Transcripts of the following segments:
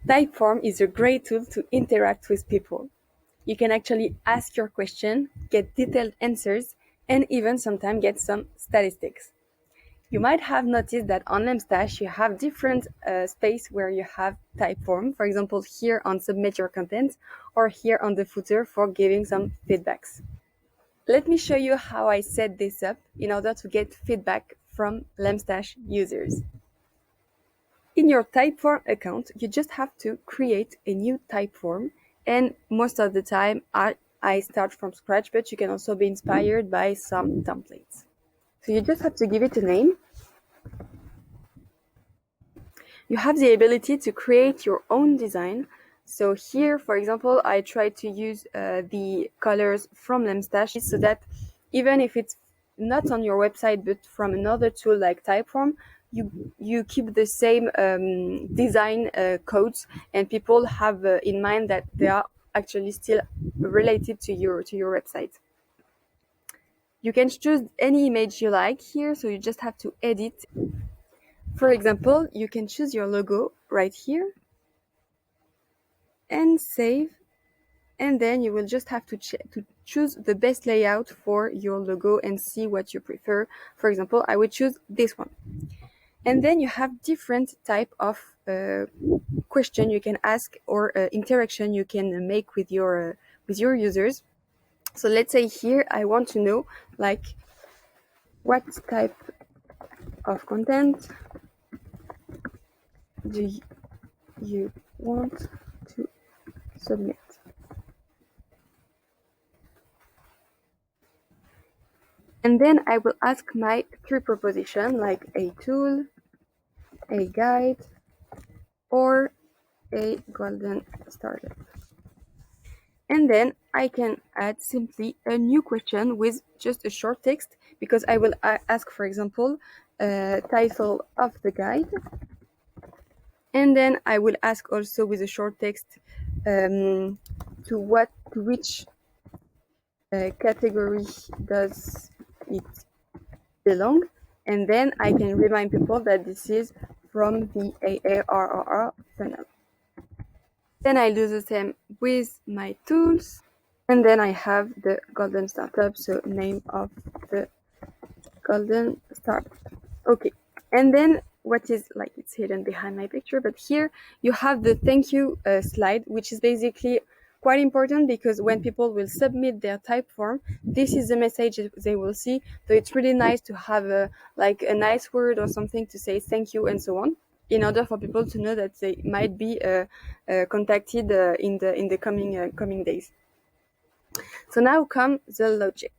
Typeform is a great tool to interact with people. You can actually ask your question, get detailed answers, and even sometimes get some statistics. You might have noticed that on Lemstash you have different space where you have Typeform, for example here on submit your content or here on the footer for giving some feedbacks. Let me show you how I set this up in order to get feedback from Lemstash users. In your Typeform account, you just have to create a new Typeform, and most of the time I start from scratch, but you can also be inspired by some templates. So you just have to give it a name. You have the ability to create your own design. So here, for example, I try to use the colors from Lemstash so that even if it's not on your website but from another tool like Typeform, you keep the same design codes, and people have in mind that they are actually still related to your website. You can choose any image you like here, so you just have to edit. For example, you can choose your logo right here and save, and then you will just have to choose the best layout for your logo and see what you prefer. For example, I would choose this one. And then you have different type of question you can ask or interaction you can make with your users. So let's say here I want to know like what type of content do you want to submit. And then I will ask my 3 proposition like a tool, a guide, or a golden startup. And then I can add simply a new question with just a short text, because I will ask, for example, title of the guide. And then I will ask also with a short text to which category does it belong. And then I can remind people that this is from the AARRR funnel. Then I do the same with my tools, and then I have the golden startup, so name of the golden startup. Okay, and then what is like, it's hidden behind my picture, but here you have the thank you slide, which is basically quite important because when people will submit their Typeform, this is the message they will see. So it's really nice to have a nice word or something to say thank you and so on, in order for people to know that they might be contacted in the coming days. So now come the logic.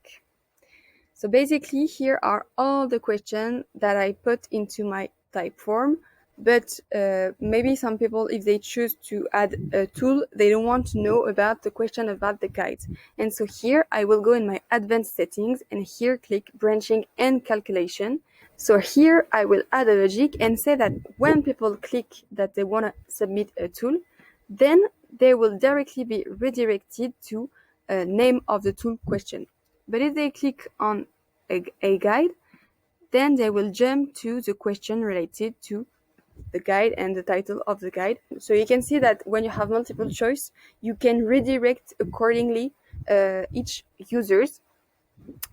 So basically here are all the questions that I put into my Typeform, but maybe some people, if they choose to add a tool, they don't want to know about the question about the guides. And so here I will go in my advanced settings and here click branching and calculation. So here I will add a logic and say that when people click that they want to submit a tool, then they will directly be redirected to a name of the tool question. But if they click on a guide, then they will jump to the question related to the guide and the title of the guide. So you can see that when you have multiple choice, you can redirect accordingly each users.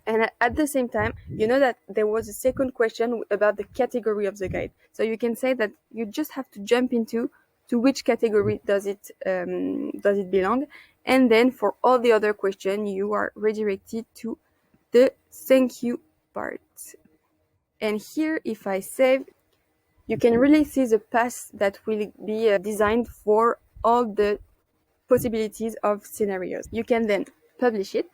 And at the same time, you know that there was a second question about the category of the guide. So you can say that you just have to jump into to which category does it belong. And then for all the other questions, you are redirected to the thank you part. And here, if I save, you can really see the path that will be designed for all the possibilities of scenarios. You can then publish it,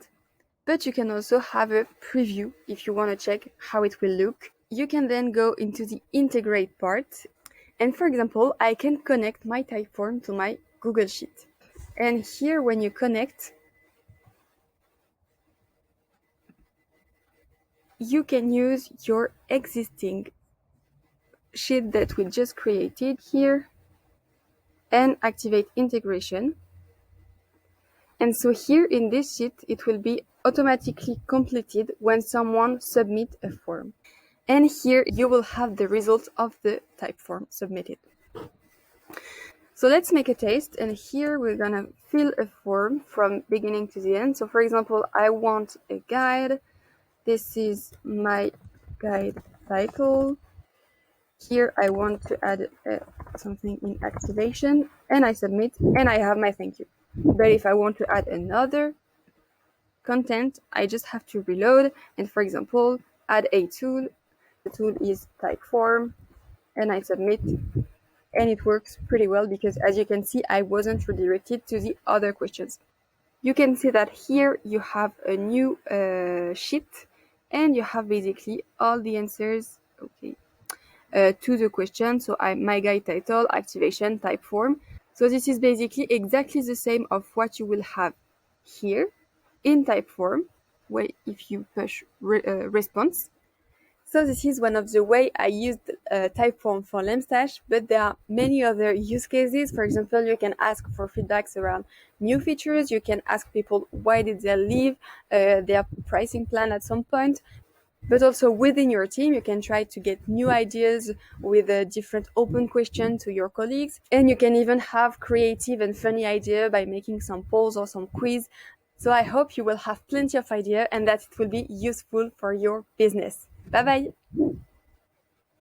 but you can also have a preview if you want to check how it will look. You can then go into the integrate part. And for example, I can connect my Typeform to my Google Sheet. And here, when you connect, you can use your existing sheet that we just created here and activate integration. And so here in this sheet, it will be automatically completed when someone submits a form. And here you will have the results of the Typeform submitted. So let's make a test, and here we're gonna fill a form from beginning to the end. So for example, I want a guide. This is my guide title. Here I want to add something in activation, and I submit, and I have my thank you. But if I want to add another content, I just have to reload, and for example, add a tool. The tool is Typeform, and I submit, and it works pretty well because as you can see, I wasn't redirected to the other questions. You can see that here you have a new sheet, and you have basically all the answers. Okay. To the question. So my guide title, activation, Typeform. So this is basically exactly the same of what you will have here in Typeform, where if you push response. So this is one of the way I used Typeform for Lemstash, but there are many other use cases. For example, you can ask for feedbacks around new features. You can ask people why did they leave their pricing plan at some point. But also within your team, you can try to get new ideas with a different open question to your colleagues. And you can even have creative and funny idea by making some polls or some quiz. So I hope you will have plenty of idea and that it will be useful for your business. Bye bye.